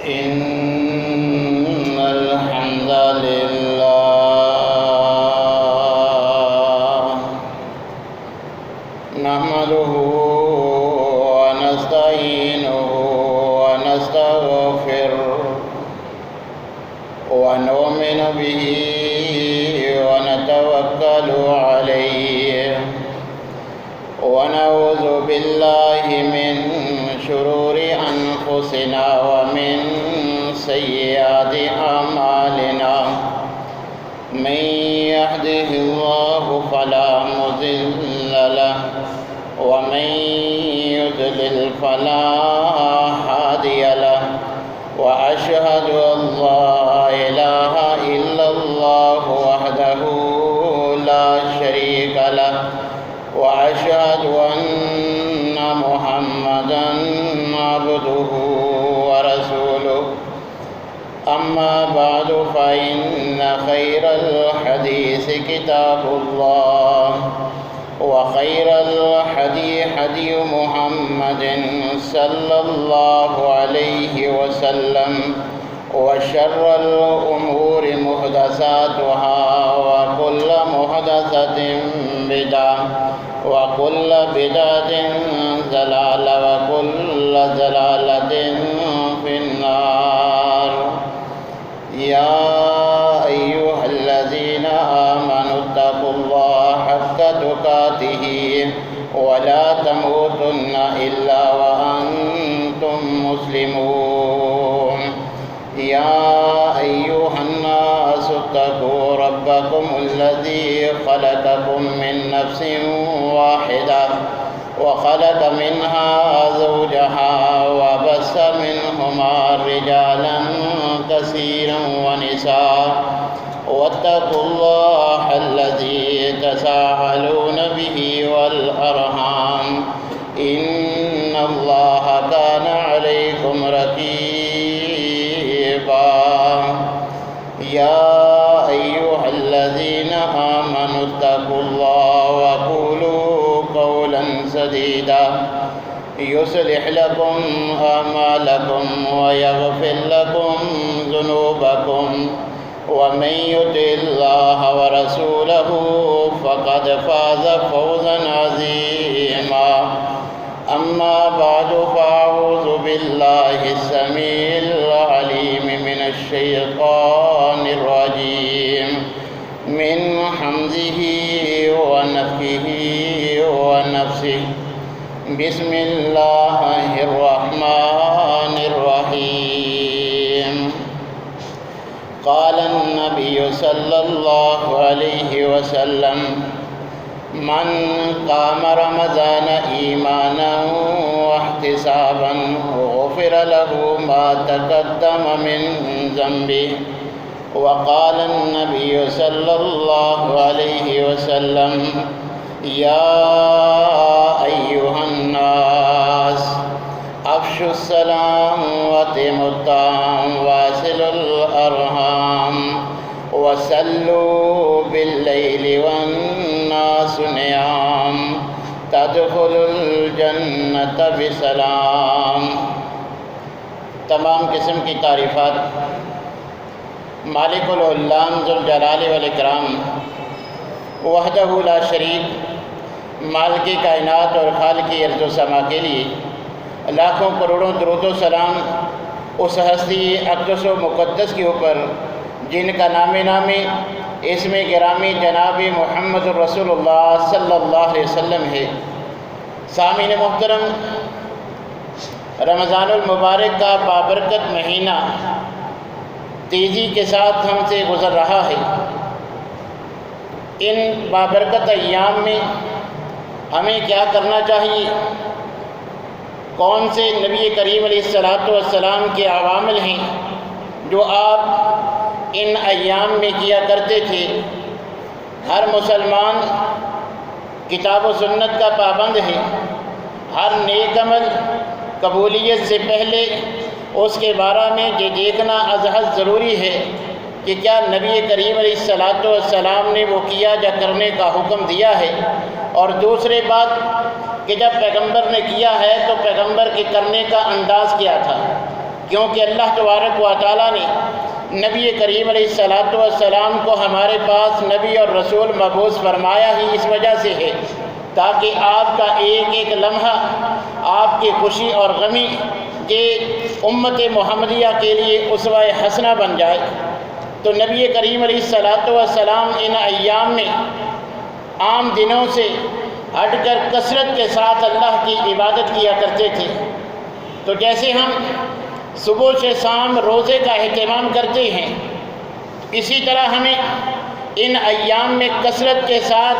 إن الحمد لله نحمده ونستعينه ونستغفره ونؤمن به ونتوكل عليه ونعوذ بالله من شرور أنفسنا ومن سيئات أعمالنا من يهده الله فلا مضل له ومن يضلل فلا هادي له وأشهد أن لا إله إلا الله وحده لا شريك له وأشهد أن محمدًا عبده ورسوله أما بعد فإن خير الحديث كتاب الله وخير الهدي هدي محمد صلى الله عليه وسلم وشر الأمور محدثاتها وكل محدثة بدعة وكل بدعة ضلالة وكل ضلالة في النار يا أيها الذين آمنوا اتقوا الله حق تقاته ولا تموتن إلا وأنتم مسلمون يا أيها الناس اتقوا ربكم الذي خلقكم من نفس واحدة وخلق منها زوجها وبث منهما رجالا كثيرا ونساء واتقوا الله الذي تساءلون به والأرحام إن الله كان عليكم رقيبا يا أيها الذين آمنوا اتقوا الله وقولوا قولا سديدا يصلح لكم أعمالكم ويغفر لكم ذنوبكم ومن يطع الله ورسوله فقد فاز فوزا عظيما أما بعد فأعوذ بالله السميع العليم من الشيطان الرجيم من حمزه ونفخه ونفسه بسم الله الرحمن الرحيم قال النبي صلى الله عليه وسلم من قام رمضان إيمانا واحتسابا غفر له ما تقدم من ذنبه وقال النبي صلى الله عليه وسلم يا أيها الناس أفشوا السلام وأطعموا الطعام واصلوا الأرحام وصلوا بالليل والناس نيام تدخلوا الجنة بسلام۔ تمام قسم کی تعریفات مالک العلام ذوالجلال والاکرام وحدہ لا شریک مالک کائنات اور خالق ارض و سما کے لیے لاکھوں کروڑوں درود و سلام اس ہستی اقدس و مقدس کے اوپر جن کا نام اسم گرامی جناب محمد رسول اللہ صلی اللہ علیہ وسلم ہے۔ سامعین محترم، رمضان المبارک کا بابرکت مہینہ تیزی کے ساتھ ہم سے گزر رہا ہے۔ ان بابرکت ایام میں ہمیں کیا کرنا چاہیے؟ کون سے نبی کریم علیہ السلام کے عوامل ہیں جو آپ ان ایام میں کیا کرتے تھے؟ ہر مسلمان کتاب و سنت کا پابند ہے۔ ہر نیک عمل قبولیت سے پہلے اس کے بارے میں یہ دیکھنا ازحد ضروری ہے کہ کیا نبی کریم علیہ السلام نے وہ کیا یا کرنے کا حکم دیا ہے، اور دوسری بات کہ جب پیغمبر نے کیا ہے تو پیغمبر کے کرنے کا انداز کیا تھا۔ کیونکہ اللہ تبارک و تعالیٰ نے نبی کریم علیہ الصلوۃ والسلام کو ہمارے پاس نبی اور رسول مبعوث فرمایا ہی اس وجہ سے ہے تاکہ آپ کا ایک ایک لمحہ آپ کی خوشی اور غمی کے امت محمدیہ کے لیے اسوہ حسنہ بن جائے۔ تو نبی کریم علیہ الصلوۃ والسلام ان ایام میں عام دنوں سے ہٹ کر کثرت کے ساتھ اللہ کی عبادت کیا کرتے تھے۔ تو جیسے ہم صبح سے شام روزے کا اہتمام کرتے ہیں، اسی طرح ہمیں ان ایام میں کثرت کے ساتھ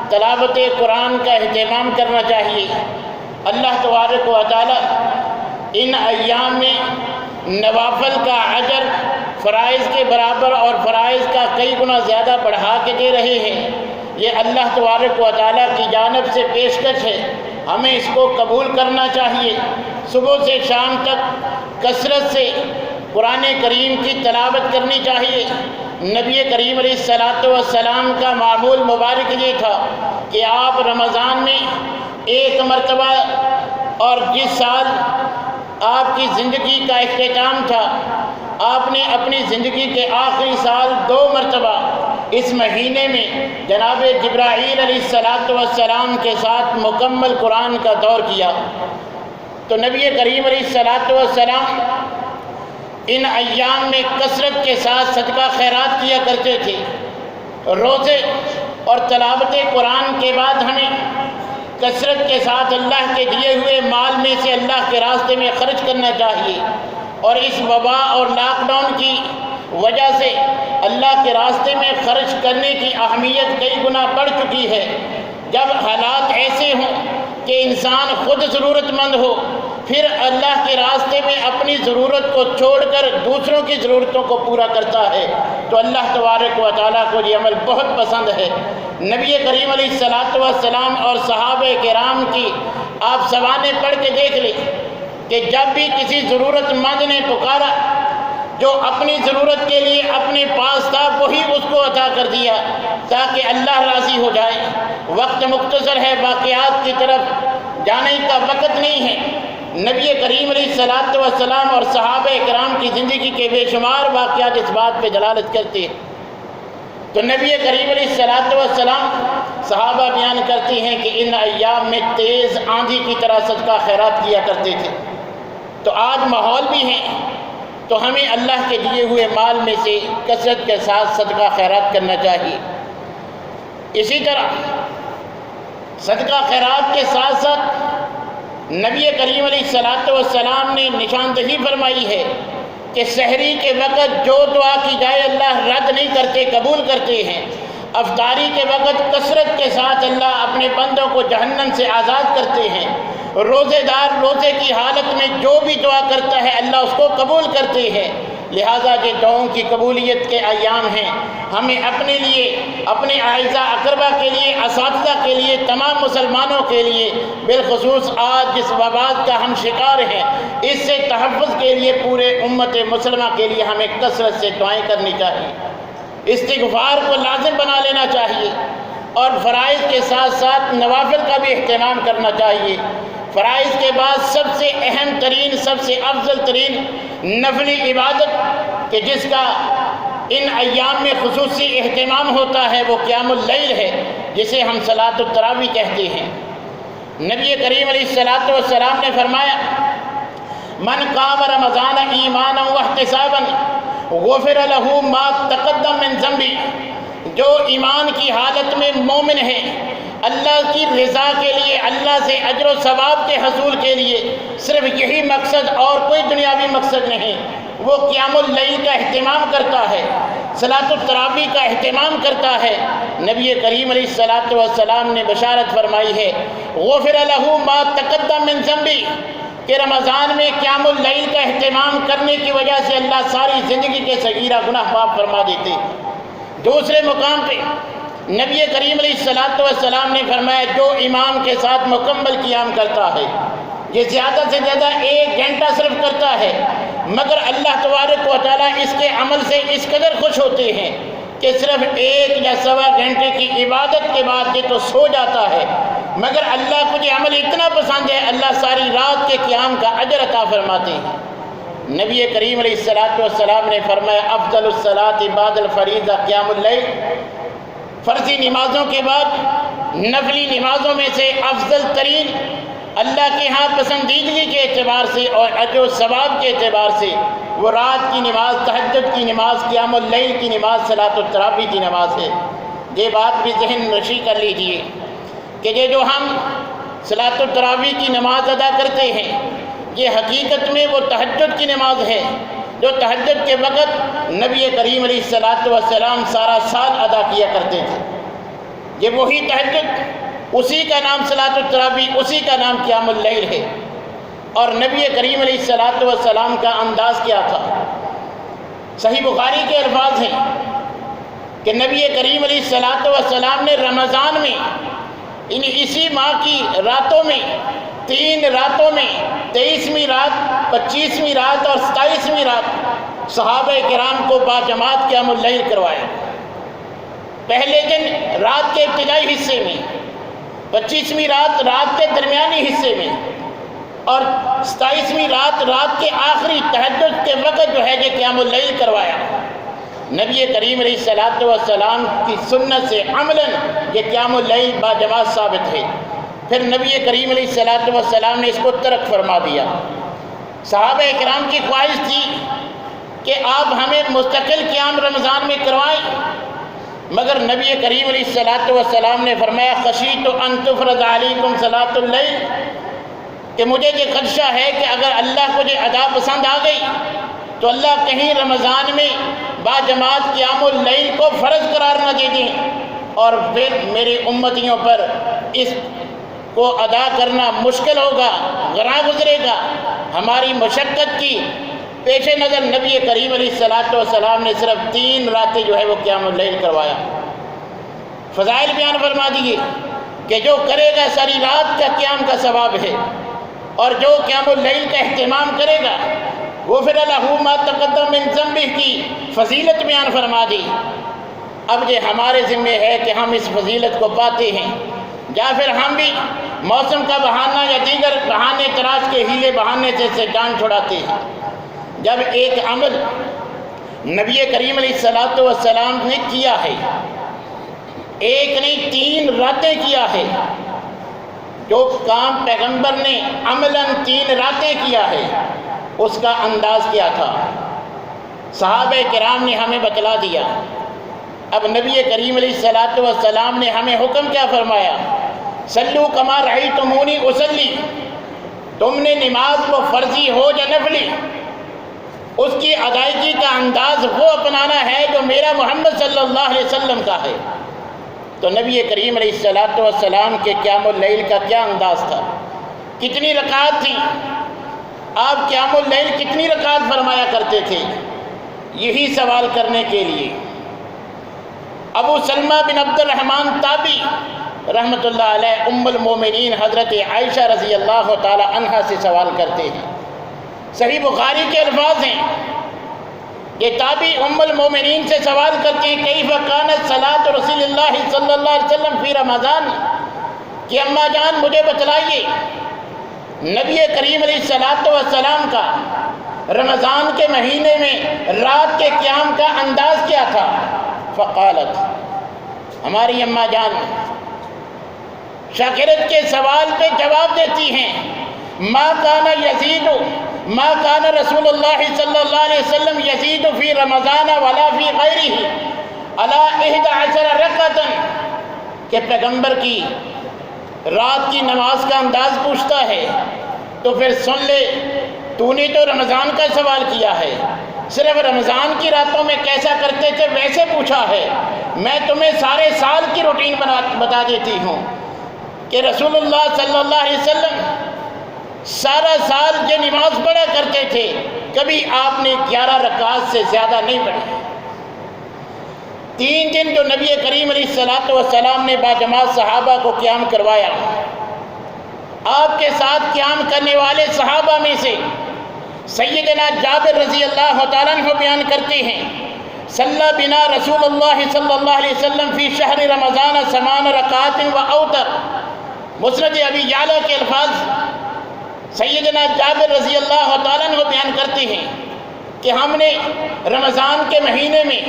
تلاوت قرآن کا اہتمام کرنا چاہیے۔ اللہ تبارک و تعالی ان ایام میں نوافل کا اجر فرائض کے برابر اور فرائض کا کئی گنا زیادہ بڑھا کے دے رہے ہیں۔ یہ اللہ تبارک و تعالیٰ کی جانب سے پیشکش ہے، ہمیں اس کو قبول کرنا چاہیے۔ صبح سے شام تک کثرت سے قرآن کریم کی تلاوت کرنی چاہیے۔ نبی کریم علیہ الصلوۃ والسلام کا معمول مبارک یہ تھا کہ آپ رمضان میں ایک مرتبہ، اور جس سال آپ کی زندگی کا اختتام تھا، آپ نے اپنی زندگی کے آخری سال 2 مرتبہ اس مہینے میں جناب جبرائیل علیہ الصلوۃ والسلام کے ساتھ مکمل قرآن کا دور کیا۔ تو نبی کریم علیہ الصلوۃ والسلام ان ایام میں کثرت کے ساتھ صدقہ خیرات کیا کرتے تھے۔ روزے اور تلاوت قرآن کے بعد ہمیں کثرت کے ساتھ اللہ کے دیے ہوئے مال میں سے اللہ کے راستے میں خرچ کرنا چاہیے۔ اور اس وبا اور لاک ڈاؤن کی وجہ سے اللہ کے راستے میں خرچ کرنے کی اہمیت کئی گنا بڑھ چکی ہے۔ جب حالات ایسے ہوں کہ انسان خود ضرورت مند ہو، پھر اللہ کے راستے میں اپنی ضرورت کو چھوڑ کر دوسروں کی ضرورتوں کو پورا کرتا ہے، تو اللہ تبارک و تعالیٰ کو یہ عمل بہت پسند ہے۔ نبی کریم علیہ الصلوۃ والسلام اور صحابہ کرام کی آپ سوانح پڑھ کے دیکھ لیں کہ جب بھی کسی ضرورت مند نے پکارا، جو اپنی ضرورت کے لیے اپنے پاس تھا وہی اس کو عطا کر دیا تاکہ اللہ راضی ہو جائے۔ وقت مختصر ہے، واقعات کی طرف جانے کا وقت نہیں ہے۔ نبی کریم علیہ الصلوۃ والسلام اور صحابہ کرام کی زندگی کے بے شمار واقعات اس بات پہ دلالت کرتے ہیں۔ تو نبی کریم علیہ الصلوۃ والسلام صحابہ بیان کرتے ہیں کہ ان ایام میں تیز آندھی کی طرح صدقہ خیرات کیا کرتے تھے۔ تو آج ماحول بھی ہے تو ہمیں اللہ کے دیے ہوئے مال میں سے کثرت کے ساتھ صدقہ خیرات کرنا چاہیے۔ اسی طرح صدقہ خیرات کے ساتھ ساتھ نبی کریم علیہ الصلوۃ والسلام نے نشاندہی فرمائی ہے کہ سحری کے وقت جو دعا کی جائے اللہ رد نہیں کرتے، قبول کرتے ہیں۔ افطاری کے وقت کثرت کے ساتھ اللہ اپنے بندوں کو جہنم سے آزاد کرتے ہیں۔ روزے دار روزے کی حالت میں جو بھی دعا کرتا ہے اللہ اس کو قبول کرتے ہیں۔ لہٰذا یہ دعاؤں کی قبولیت کے ایام ہیں، ہمیں اپنے لیے، اپنے اعزاء اقربا کے لیے، اساتذہ کے لیے، تمام مسلمانوں کے لیے، بالخصوص آج جس وبا کا ہم شکار ہیں اس سے تحفظ کے لیے پورے امت مسلمہ کے لیے ہمیں کثرت سے دعائیں کرنی چاہیے، استغفار کو لازم بنا لینا چاہیے، اور فرائض کے ساتھ ساتھ نوافل کا بھی اہتمام کرنا چاہیے۔ فرائض کے بعد سب سے اہم ترین، سب سے افضل ترین نفلی عبادت کہ جس کا ان ایام میں خصوصی اہتمام ہوتا ہے وہ قیام اللیل ہے، جسے ہم صلاۃ التراویح کہتے ہیں۔ نبی کریم علیہ الصلوۃ والسلام نے فرمایا من قام رمضان ایمانا واحتسابا غفر له ما تقدم من ذنبه، جو ایمان کی حالت میں مومن ہے، اللہ کی رضا کے لیے، اللہ سے اجر و ثواب کے حصول کے لیے صرف یہی مقصد اور کوئی دنیاوی مقصد نہیں، وہ قیام اللیل کا اہتمام کرتا ہے، صلاۃ التراویح کا اہتمام کرتا ہے۔ نبی کریم علیہ الصلوۃ والسلام نے بشارت فرمائی ہے غفر له ما تقدم من ذنبه، کہ رمضان میں قیام اللیل کا اہتمام کرنے کی وجہ سے اللہ ساری زندگی کے صغیرہ گناہ معاف فرما دیتے۔ دوسرے مقام پہ نبی کریم علیہ الصلوۃ والسلام نے فرمایا جو امام کے ساتھ مکمل قیام کرتا ہے، یہ زیادہ سے زیادہ 1 گھنٹہ صرف کرتا ہے، مگر اللہ تبارک و تعالیٰ اس کے عمل سے اس قدر خوش ہوتے ہیں کہ صرف 1 یا سوا گھنٹے کی عبادت کے بعد یہ تو سو جاتا ہے، مگر اللہ کو یہ عمل اتنا پسند ہے اللہ ساری رات کے قیام کا اجر عطا فرماتے ہیں۔ نبی کریم علیہ السلام نے فرمایا افضل الصلاۃ بعد الفریضہ قیام اللیل، فرضی نمازوں کے بعد نفلی نمازوں میں سے افضل ترین اللہ کے ہاں پسندیدگی کے اعتبار سے اور اجر و ثواب کے اعتبار سے وہ رات کی نماز، تہجد کی نماز، قیام اللیل کی نماز، صلاۃ التراویح کی نماز ہے۔ یہ بات بھی ذہن نشی کر لیجئے کہ یہ جو ہم صلاۃ التراویح کی نماز ادا کرتے ہیں یہ حقیقت میں وہ تہجد کی نماز ہے جو تہجد کے وقت نبی کریم علیہ السلام سارا سال ادا کیا کرتے تھے۔ یہ وہی تہجد، اسی کا نام صلاۃ التراویح، اسی کا نام قیام اللیل ہے۔ اور نبی کریم علیہ السلام کا انداز کیا تھا؟ صحیح بخاری کے الفاظ ہیں کہ نبی کریم علیہ السلام نے رمضان میں اسی ماہ کی راتوں میں 3 راتوں میں 23ویں رات، 25ویں رات اور 27ویں رات صحابہ کرام کو باجماعت قیام اللیل کروایا۔ پہلے دن رات کے ابتدائی حصے میں، 25ویں رات رات کے درمیانی حصے میں اور 27ویں رات کے آخری تہجد کے وقت جو ہے یہ قیام اللیل کروایا۔ نبی کریم علیہ السلام کی سنت سے عملاً یہ قیام اللیل باجماعت ثابت ہے۔ پھر نبی کریم علیہ السلام نے اس کو ترک فرما دیا۔ صحابہ کرام کی خواہش تھی کہ آپ ہمیں مستقل قیام رمضان میں کروائیں، مگر نبی کریم علیہ السلام نے فرمایا خشیت ان تفرض علیکم صلاۃ اللیل، کہ مجھے یہ خدشہ ہے کہ اگر اللہ کو یہ ادا پسند آ گئی تو اللہ کہیں رمضان میں باجماعت قیام اللیل کو فرض قرار نہ دے دیں اور پھر میری امتیوں پر اس کو ادا کرنا مشکل ہوگا، گراں گزرے گا۔ ہماری مشقت کی پیش نظر نبی کریم علیہ السلام نے صرف 3 راتیں جو ہے وہ قیام اللیل کروایا۔ فضائل بیان فرما دیے کہ جو کرے گا ساری رات کا قیام کا ثواب ہے، اور جو قیام اللیل کا اہتمام کرے گا غفر لہ ما تقدم من ذنبہ کی فضیلت بیان فرما دی۔ اب یہ ہمارے ذمہ ہے کہ ہم اس فضیلت کو پاتے ہیں یا پھر ہم بھی موسم کا بہانہ یا دیگر بہانے تراش کے ہیلے بہانے سے جان چھڑاتے ہیں۔ جب ایک عمل نبی کریم علیہ السلام نے کیا ہے، ایک نہیں 3 راتیں کیا ہے، جو کام پیغمبر نے عملاً 3 راتیں کیا ہے، اس کا انداز کیا تھا صحابہ کرام نے ہمیں بتلا دیا۔ اب نبی کریم علیہ السلام نے ہمیں حکم کیا فرمایا؟ صلو کما رأیتمونی اصلی، تم نے نماز وہ فرضی ہو یا نفلی اس کی ادائیگی کا انداز وہ اپنانا ہے جو میرا محمد صلی اللہ علیہ وسلم کا ہے۔ تو نبی کریم علیہ السلام کے قیام اللیل کا کیا انداز تھا؟ کتنی رکعات تھیں؟ آپ قیام اللیل کتنی رکعات فرمایا کرتے تھے؟ یہی سوال کرنے کے لیے ابو سلمہ بن عبد الرحمن تابی رحمۃ اللہ علیہ ام المومنین حضرت عائشہ رضی اللہ تعالی عنہا سے سوال کرتے ہیں۔ صحیح بخاری کے الفاظ ہیں، یہ تابی ام المومنین سے سوال کرتے ہیں کیف کانت صلاۃ رسول اللہ صلی اللہ علیہ وسلم فی رمضان، کہ اماں جان مجھے بتلائیے نبی کریم علیہ السلام کا رمضان کے مہینے میں رات کے قیام کا انداز کیا تھا؟ فقالت، ہماری اماں جان شاگرد کے سوال پہ جواب دیتی ہیں ما کان یزید ما کان رسول اللہ صلی اللہ علیہ وسلم یزید فی رمضان ولا فی غیرہ علی 11 رکعۃ، کہ پیغمبر کی رات کی نماز کا انداز پوچھتا ہے تو پھر سن لے، تو نے تو رمضان کا سوال کیا ہے، صرف رمضان کی راتوں میں کیسا کرتے تھے ویسے پوچھا ہے، میں تمہیں سارے سال کی روٹین بتا دیتی ہوں کہ رسول اللہ صلی اللہ علیہ وسلم سارا سال یہ نماز پڑھا کرتے تھے، کبھی آپ نے 11 رکعات سے زیادہ نہیں پڑھی۔ 3 دن جو نبی کریم علیہ السلام نے باجماعت صحابہ کو قیام کروایا، آپ کے ساتھ قیام کرنے والے صحابہ میں سے سیدنا جابر رضی اللہ تعالیٰ عنہ بیان کرتے ہیں صلی بنا رسول اللہ صلی اللہ علیہ وسلم فی شہر رمضان 8 رکعات و اوتر۔ مسند ابی یعلا کے الفاظ سیدنا جابر رضی اللہ تعالیٰ عنہ بیان کرتے ہیں کہ ہم نے رمضان کے مہینے میں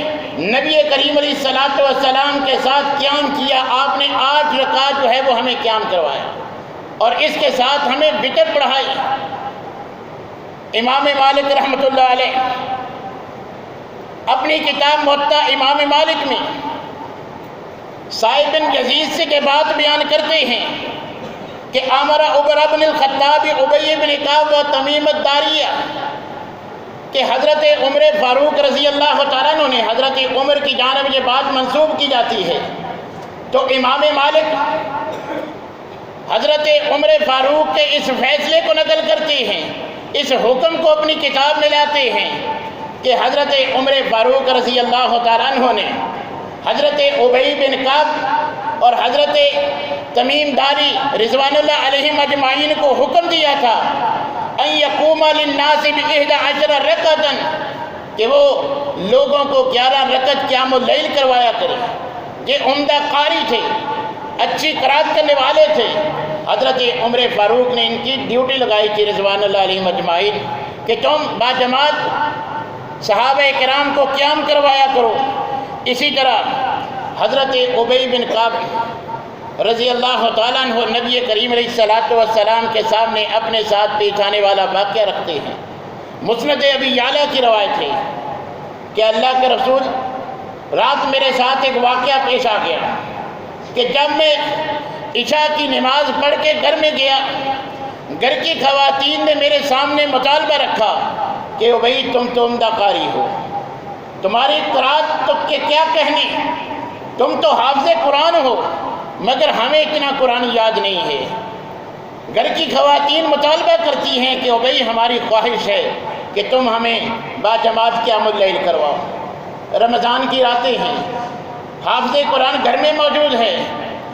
نبی کریم علیہ الصلوۃ والسلام کے ساتھ قیام کیا. آپ نے 8 رکعت جو ہے وہ ہمیں قیام کروایا اور اس کے ساتھ ہمیں وتر پڑھائی. امام مالک رحمۃ اللہ علیہ اپنی کتاب موطا امام مالک میں صاحب بن یزید سے کے بات بیان کرتے ہیں کہ امر عمر بن الخطاب ابی بن کعب و تمیم الداریہ کہ حضرت عمر فاروق رضی اللہ تعالیٰ عنہ نے حضرت عمر کی جانب یہ بات منسوب کی جاتی ہے. تو امام مالک حضرت عمر فاروق کے اس فیصلے کو نقل کرتے ہیں, اس حکم کو اپنی کتاب میں لاتے ہیں کہ حضرت عمر فاروق رضی اللہ تعالیٰ عنہ نے حضرت ابی بن کعب اور حضرت تمیم داری رضوان اللہ علیہم اجمعین کو حکم دیا تھا ان یقوم للناس ب11 رکعۃ کہ وہ لوگوں کو 11 رکعت قیام اللیل کروایا کرے. یہ عمدہ قاری تھے, اچھی قرات کرنے والے تھے. حضرت عمر فاروق نے ان کی ڈیوٹی لگائی تھی رضوان اللہ علیہم اجمعین کہ تم باجماعت صحابہ کرام کو قیام کروایا کرو. اسی طرح حضرت ابی بن کعب رضی اللہ تعالیٰ عنہ نبی کریم علیہ الصلوۃ والسلام کے سامنے اپنے ساتھ پیش آنے والا واقعہ رکھتے ہیں. مسند ابی یعلا کی روایت ہے کہ اللہ کے رسول رات میرے ساتھ ایک واقعہ پیش آ گیا کہ جب میں عشاء کی نماز پڑھ کے گھر میں گیا, گھر کی خواتین نے میرے سامنے مطالبہ رکھا کہ بھائی تم تو عمدہ قاری ہو, تمہاری قرات تو کیا کہنے, تم تو حافظ قرآن ہو مگر ہمیں اتنا قرآن یاد نہیں ہے. گھر کی خواتین مطالبہ کرتی ہیں کہ بھائی ہماری خواہش ہے کہ تم ہمیں باجماعت قیام اللیل کرواؤ. رمضان کی راتیں ہیں, حافظ قرآن گھر میں موجود ہے,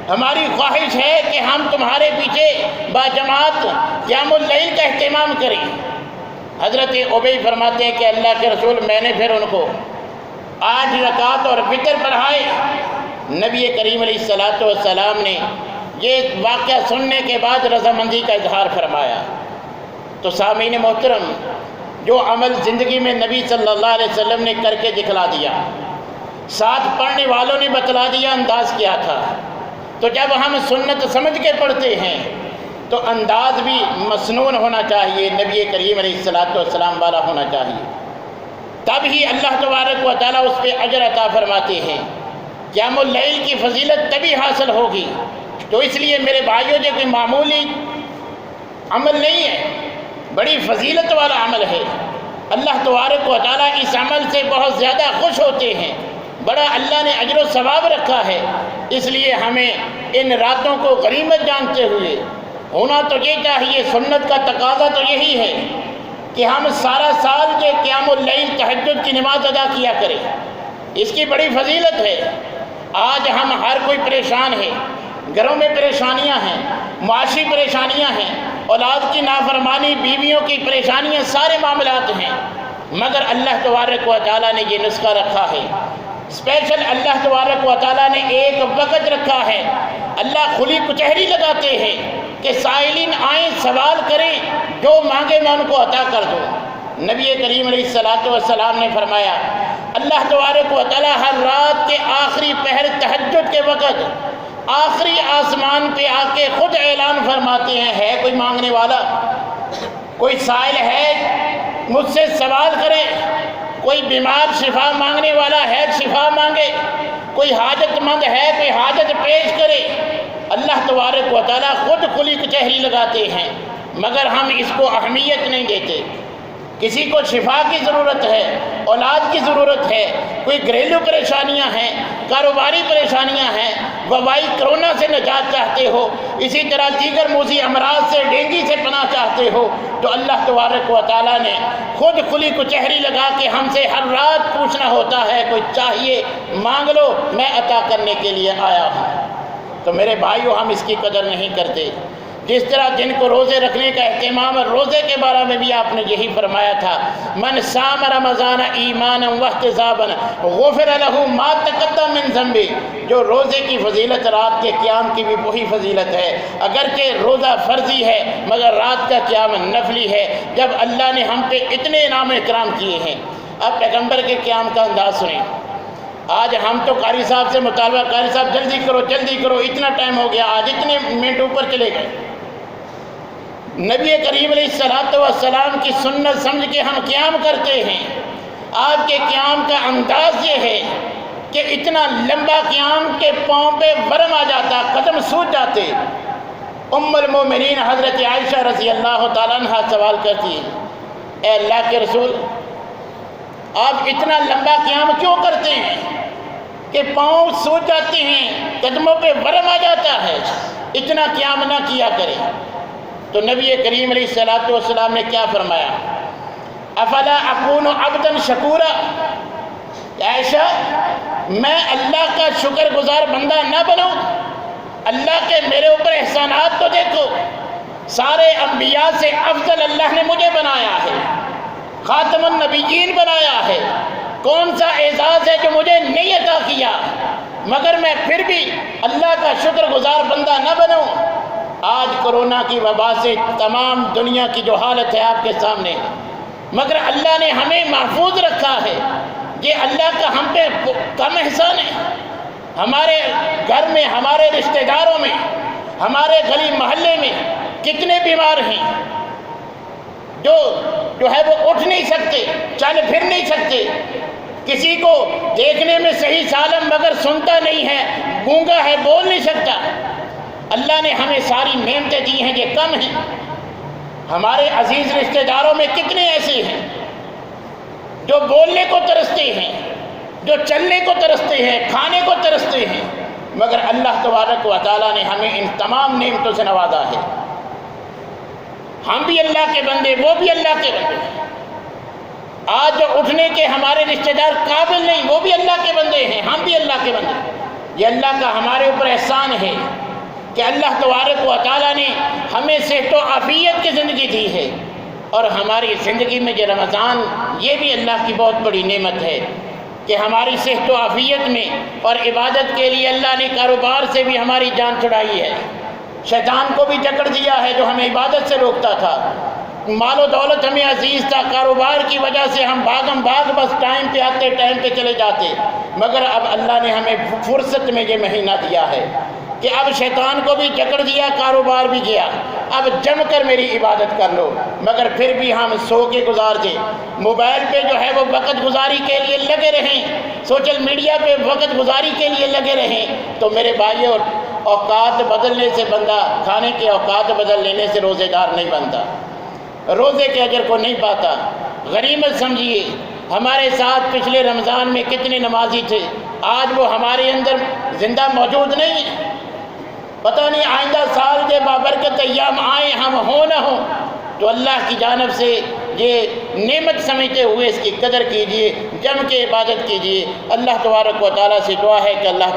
ہماری خواہش ہے کہ ہم تمہارے پیچھے باجماعت قیام اللیل کا اہتمام کریں. حضرت ابی فرماتے ہیں کہ اللہ کے رسول میں نے پھر ان کو 8 رکعت اور وتر پڑھائے. نبی کریم علیہ الصلوۃ والسلام نے یہ واقعہ سننے کے بعد رضامندی کا اظہار فرمایا. تو سامعین محترم, جو عمل زندگی میں نبی صلی اللہ علیہ وسلم نے کر کے دکھلا دیا, ساتھ پڑھنے والوں نے بتلا دیا انداز کیا تھا, تو جب ہم سنت سمجھ کے پڑھتے ہیں تو انداز بھی مسنون ہونا چاہیے, نبی کریم علیہ الصلوۃ والسلام والا ہونا چاہیے. تب ہی اللہ تبارک و تعالیٰ اس پہ اجر عطا فرماتے ہیں. قیام اللیل کی فضیلت تبھی حاصل ہوگی. تو اس لیے میرے بھائیوں, جو کوئی معمولی عمل نہیں ہے, بڑی فضیلت والا عمل ہے. اللہ تبارک و تعالیٰ اس عمل سے بہت زیادہ خوش ہوتے ہیں, بڑا اللہ نے اجر و ثواب رکھا ہے. اس لیے ہمیں ان راتوں کو غنیمت جانتے ہوئے ہونا تو یہ چاہیے. سنت کا تقاضا تو یہی ہے کہ ہم سارا سال کے قیام اللیل تہجد کی نماز ادا کیا کریں. اس کی بڑی فضیلت ہے. آج ہم ہر کوئی پریشان ہے, گھروں میں پریشانیاں ہیں, معاشی پریشانیاں ہیں, اولاد کی نافرمانی, بیویوں کی پریشانیاں, سارے معاملات ہیں, مگر اللہ تبارک و تعالیٰ نے یہ نسخہ رکھا ہے. اسپیشل اللہ تبارک و تعالیٰ نے ایک وقت رکھا ہے. اللہ کھلی کچہری لگاتے ہیں کہ سائلین آئیں, سوال کریں, جو مانگے میں ان کو عطا کر دوں. نبی کریم علیہ الصلوۃ والسلام نے فرمایا اللہ تبارک و تعالیٰ ہر رات کے آخری پہر تہجد کے وقت آخری آسمان پہ آ کے خود اعلان فرماتے ہیں, ہے کوئی مانگنے والا, کوئی سائل ہے مجھ سے سوال کرے, کوئی بیمار شفا مانگنے والا ہے شفا مانگے, کوئی حاجت مند ہے کوئی حاجت پیش کرے. اللہ تبارک و تعالیٰ خود کھلی کچہری لگاتے ہیں, مگر ہم اس کو اہمیت نہیں دیتے. کسی کو شفا کی ضرورت ہے, اولاد کی ضرورت ہے, کوئی گھریلو پریشانیاں ہیں, کاروباری پریشانیاں ہیں, وبائی کرونا سے نجات چاہتے ہو, اسی طرح دیگر موذی امراض سے, ڈینگی سے پناہ چاہتے ہو, تو اللہ تبارک و تعالیٰ نے خود کھلی کچہری لگا کے ہم سے ہر رات پوچھنا ہوتا ہے, کوئی چاہیے مانگ لو میں عطا کرنے کے لیے آیا ہوں. تو میرے بھائیو, ہم اس کی قدر نہیں کرتے. جس طرح جن کو روزے رکھنے کا اہتمام ہے, روزے کے بارے میں بھی آپ نے یہی فرمایا تھا, من صام رمضان ایمانا واحتسابا غفر له ما تقدم من ذنبه. جو روزے کی فضیلت رات کے قیام کی بھی وہی فضیلت ہے, اگرچہ روزہ فرضی ہے مگر رات کا قیام نفلی ہے. جب اللہ نے ہم پہ اتنے انعام اکرام کیے ہیں, اب پیغمبر کے قیام کا انداز سنیں۔ آج ہم تو قاری صاحب سے مطالبہ، قاری صاحب جلدی کرو، اتنا ٹائم ہو گیا، آج اتنے منٹ اوپر چلے گئے۔ نبی کریم علیہ السلام کی سنت سمجھ کے ہم قیام کرتے ہیں۔ آپ کے قیام کا انداز یہ ہے کہ اتنا لمبا قیام کے پاؤں پہ ورم آ جاتا، قدم سوج جاتے۔ ام المومنین حضرت عائشہ رضی اللہ تعالیٰ عنہ سوال کرتی ہے، اے اللہ کے رسول، آپ اتنا لمبا قیام کیوں کرتے ہیں کہ پاؤں سوج جاتے ہیں، قدموں پہ ورم آ جاتا ہے؟ اتنا قیام نہ کیا کرے۔ تو نبی کریم علیہ السلام نے کیا فرمایا؟ افلا اکون عبدا شکورا، عائشہ میں اللہ کا شکر گزار بندہ نہ بنوں؟ اللہ کے میرے اوپر احسانات تو دیکھو، سارے انبیاء سے افضل اللہ نے مجھے بنایا ہے، خاتم النبیین بنایا ہے، کون سا اعزاز ہے جو مجھے نہیں عطا کیا، مگر میں پھر بھی اللہ کا شکر گزار بندہ نہ بنوں؟ آج کرونا کی وبا سے تمام دنیا کی جو حالت ہے آپ کے سامنے، مگر اللہ نے ہمیں محفوظ رکھا ہے۔ یہ اللہ کا ہم پہ کم احسان ہے؟ ہمارے گھر میں، ہمارے رشتہ داروں میں، ہمارے گلی محلے میں کتنے بیمار ہیں جو ہے وہ اٹھ نہیں سکتے، چل پھر نہیں سکتے، کسی کو دیکھنے میں صحیح سالم مگر سنتا نہیں ہے، گونگا ہے، بول نہیں سکتا۔ اللہ نے ہمیں ساری نعمتیں دی ہیں، یہ کم ہیں؟ ہمارے عزیز رشتہ داروں میں کتنے ایسے ہیں جو بولنے کو ترستے ہیں، جو چلنے کو ترستے ہیں، کھانے کو ترستے ہیں، مگر اللہ تبارک و تعالیٰ نے ہمیں ان تمام نعمتوں سے نوازا ہے۔ ہم بھی اللہ کے بندے، وہ بھی اللہ کے بندے۔ آج جو اٹھنے کے ہمارے رشتہ دار قابل نہیں، وہ بھی اللہ کے بندے ہیں، ہم بھی اللہ کے بندے۔ یہ اللہ کا ہمارے اوپر احسان ہے کہ اللہ تبارک و تعالیٰ نے ہمیں صحت و عافیت کی زندگی دی ہے، اور ہماری زندگی میں یہ رمضان، یہ بھی اللہ کی بہت بڑی نعمت ہے کہ ہماری صحت و عافیت میں اور عبادت کے لیے اللہ نے کاروبار سے بھی ہماری جان چھڑائی ہے، شیطان کو بھی جکڑ دیا ہے جو ہمیں عبادت سے روکتا تھا، مال و دولت ہمیں عزیز تھا، کاروبار کی وجہ سے ہم بھاگم بھاگ بس ٹائم پہ آتے، ٹائم پہ چلے جاتے، مگر اب اللہ نے ہمیں فرصت میں یہ مہینہ دیا ہے کہ اب شیطان کو بھی جکڑ دیا، کاروبار بھی گیا، اب جم کر میری عبادت کر لو، مگر پھر بھی ہم سو کے گزار دیں، موبائل پہ جو ہے وہ وقت گزاری کے لیے لگے رہیں، سوشل میڈیا پہ وقت گزاری کے لیے لگے رہیں، تو میرے بھائیوں، اوقات بدلنے سے بندہ، کھانے کے اوقات بدل لینے سے روزے دار نہیں بنتا، روزے کے اجر کو نہیں پاتا۔ غنیمت سمجھیے، ہمارے ساتھ پچھلے رمضان میں کتنے نمازی تھے، آج وہ ہمارے اندر زندہ موجود نہیں ہیں، پتہ نہیں آئندہ سال کے بابرکت ایام آئیں، ہم ہوں نہ ہوں، تو اللہ کی جانب سے یہ نعمت سمجھتے ہوئے اس کی قدر کیجیے، جم کے عبادت کیجیے۔ اللہ تبارک و تعالیٰ سے دعا ہے کہ اللہ